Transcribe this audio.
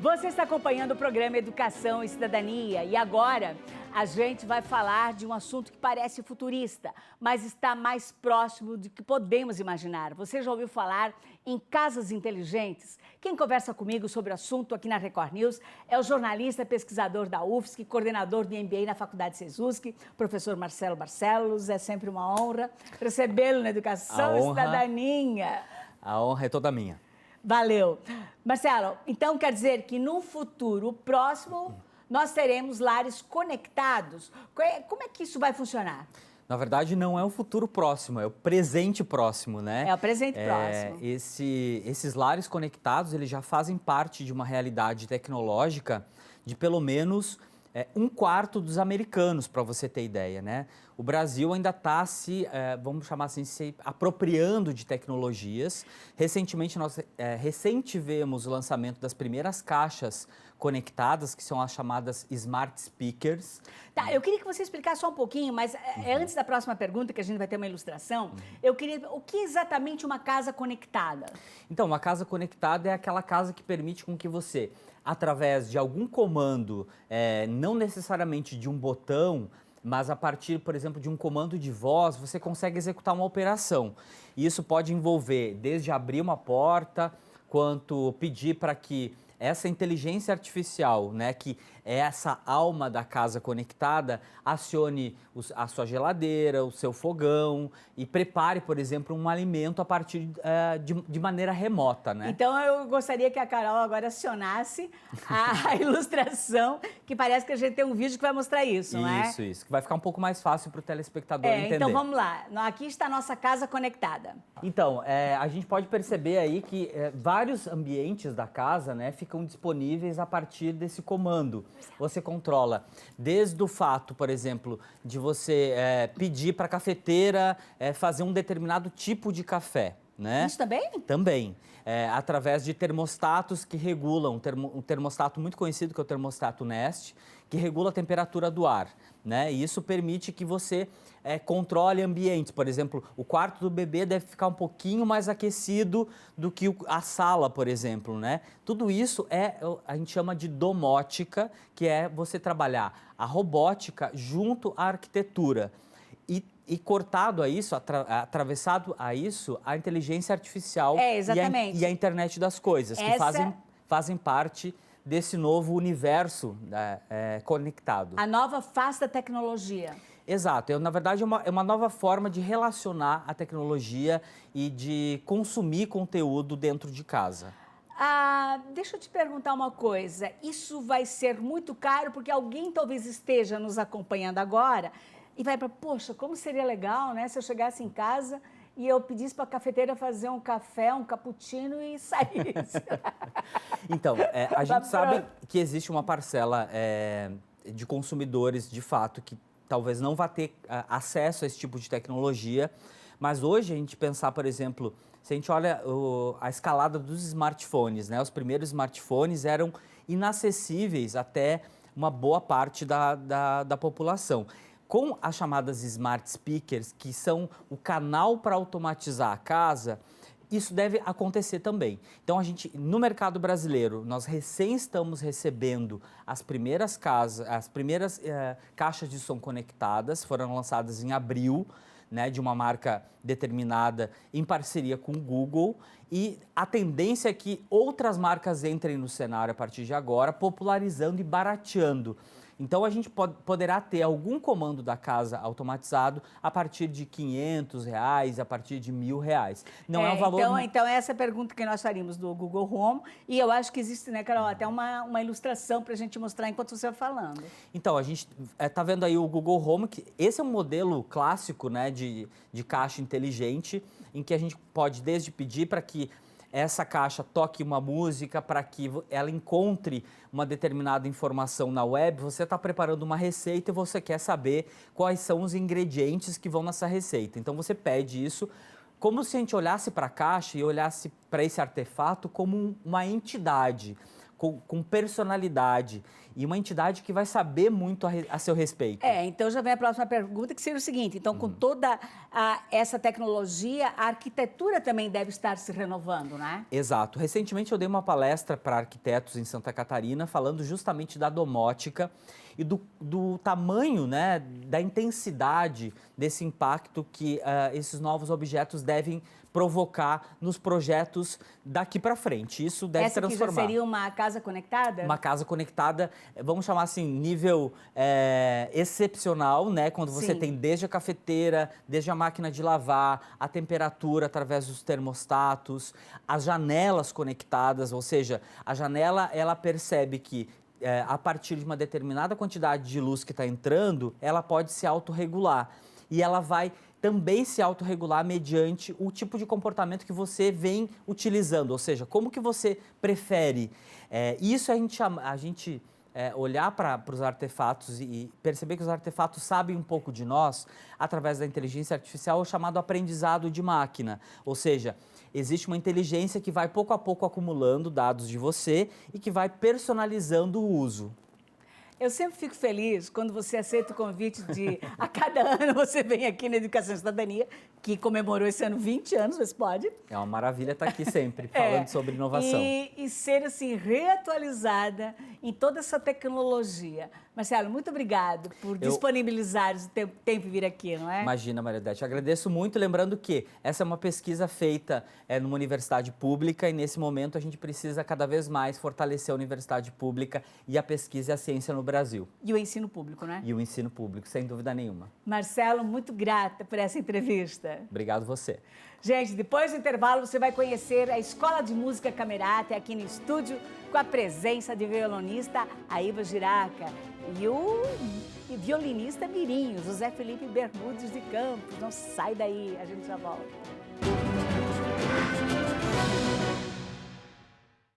Você está acompanhando o programa Educação e Cidadania e agora a gente vai falar de um assunto que parece futurista, mas está mais próximo do que podemos imaginar. Você já ouviu falar em casas inteligentes? Quem conversa comigo sobre o assunto aqui na Record News é o jornalista pesquisador da UFSC, coordenador do MBA na Faculdade Sesusc, professor Marcelo Barcelos. É sempre uma honra recebê-lo na Educação e Cidadania. A honra é toda minha. Valeu. Marcelo, então quer dizer que no futuro próximo nós teremos lares conectados. Como é que isso vai funcionar? Na verdade, não é o futuro próximo, é o presente próximo, né? É o presente próximo. Esses lares conectados, eles já fazem parte de uma realidade tecnológica de pelo menos um quarto dos americanos, para você ter ideia, né? O Brasil ainda está vamos chamar assim, se apropriando de tecnologias. Recentemente, nós vimos o lançamento das primeiras caixas conectadas, que são as chamadas Smart Speakers. Tá, eu queria que você explicasse só um pouquinho, mas antes da próxima pergunta, que a gente vai ter uma ilustração, eu queria... O que é exatamente uma casa conectada? Então, uma casa conectada é aquela casa que permite com que você, através de algum comando, não necessariamente de um botão, mas a partir, por exemplo, de um comando de voz, você consegue executar uma operação. E isso pode envolver desde abrir uma porta, quanto pedir para que essa inteligência artificial, né, que é essa alma da casa conectada, acione a sua geladeira, o seu fogão e prepare, por exemplo, um alimento a partir de maneira remota, né? Então, eu gostaria que a Carol agora acionasse a ilustração, que parece que a gente tem um vídeo que vai mostrar isso, não é? Isso, que vai ficar um pouco mais fácil para o telespectador entender. Então, vamos lá. Aqui está a nossa casa conectada. Então, a gente pode perceber aí que vários ambientes da casa, né, ficam disponíveis a partir desse comando. Você controla desde o fato, por exemplo, de você pedir para a cafeteira fazer um determinado tipo de café, né? Isso também? Também. Através de termostatos que regulam, um termostato muito conhecido que é o termostato Nest, que regula a temperatura do ar, né? E isso permite que você controle ambientes. Por exemplo, o quarto do bebê deve ficar um pouquinho mais aquecido do que a sala, por exemplo, né? Tudo isso a gente chama de domótica, que é você trabalhar a robótica junto à arquitetura. E cortado a isso, atravessado a isso, a inteligência artificial e a internet das coisas, que fazem parte desse novo universo conectado. A nova face da tecnologia. Exato. Na verdade, é uma nova forma de relacionar a tecnologia e de consumir conteúdo dentro de casa. Deixa eu te perguntar uma coisa. Isso vai ser muito caro porque alguém talvez esteja nos acompanhando agora e vai para, poxa, como seria legal, né, se eu chegasse em casa e eu pedisse para a cafeteira fazer um café, um cappuccino e saísse. Então, a gente sabe que existe uma parcela de consumidores, de fato, que talvez não vá ter acesso a esse tipo de tecnologia, mas hoje a gente pensar, por exemplo, se a gente olha a escalada dos smartphones, né, os primeiros smartphones eram inacessíveis até uma boa parte da população. Com as chamadas Smart Speakers, que são o canal para automatizar a casa, isso deve acontecer também. Então, no mercado brasileiro, nós recém estamos recebendo as primeiras caixas de som conectadas, foram lançadas em abril, né, de uma marca determinada em parceria com o Google, e a tendência é que outras marcas entrem no cenário a partir de agora, popularizando e barateando. Então, a gente poderá ter algum comando da casa automatizado a partir de R$500, a partir de R$1.000. Não é um valor... Então, essa é a pergunta que nós faríamos do Google Home. E eu acho que existe, né, Carol, até uma ilustração para a gente mostrar enquanto você vai falando. Então, a gente está vendo aí o Google Home, que esse é um modelo clássico, né, de caixa inteligente, em que a gente pode desde pedir para que essa caixa toque uma música, para que ela encontre uma determinada informação na web. Você está preparando uma receita e você quer saber quais são os ingredientes que vão nessa receita. Então, você pede isso como se a gente olhasse para a caixa e olhasse para esse artefato como uma entidade, com personalidade e uma entidade que vai saber muito a seu respeito. Então já vem a próxima pergunta, que seria o seguinte, então com toda essa tecnologia, a arquitetura também deve estar se renovando, né? Exato. Recentemente eu dei uma palestra para arquitetos em Santa Catarina, falando justamente da domótica e do tamanho, né, da intensidade desse impacto que esses novos objetos devem provocar nos projetos daqui para frente. Isso deve transformar. Essa seria uma casa conectada? Uma casa conectada, vamos chamar assim, nível excepcional, né? Quando você tem desde a cafeteira, desde a máquina de lavar, a temperatura através dos termostatos, as janelas conectadas, ou seja, a janela ela percebe que a partir de uma determinada quantidade de luz que está entrando, ela pode se autorregular. E ela vai também se autorregular mediante o tipo de comportamento que você vem utilizando, ou seja, como que você prefere. Isso a gente olhar para os artefatos e perceber que os artefatos sabem um pouco de nós através da inteligência artificial, o chamado aprendizado de máquina, ou seja, existe uma inteligência que vai pouco a pouco acumulando dados de você e que vai personalizando o uso. Eu sempre fico feliz quando você aceita o convite de, a cada ano você vem aqui na Educação e Cidadania, que comemorou esse ano 20 anos, você pode. É uma maravilha estar aqui sempre, falando sobre inovação. E ser, assim, reatualizada em toda essa tecnologia. Marcelo, muito obrigado por disponibilizar o tempo e vir aqui, não é? Imagina, Mariodete, agradeço muito, lembrando que essa é uma pesquisa feita numa universidade pública e nesse momento a gente precisa cada vez mais fortalecer a universidade pública e a pesquisa e a ciência no Brasil. E o ensino público, né? E o ensino público, sem dúvida nenhuma. Marcelo, muito grata por essa entrevista. Obrigado você. Gente, depois do intervalo você vai conhecer a Escola de Música Camerata aqui no estúdio com a presença de violonista Aíba Giraca e o violinista mirim, José Felipe Bermudes de Campos. Não sai daí, a gente já volta.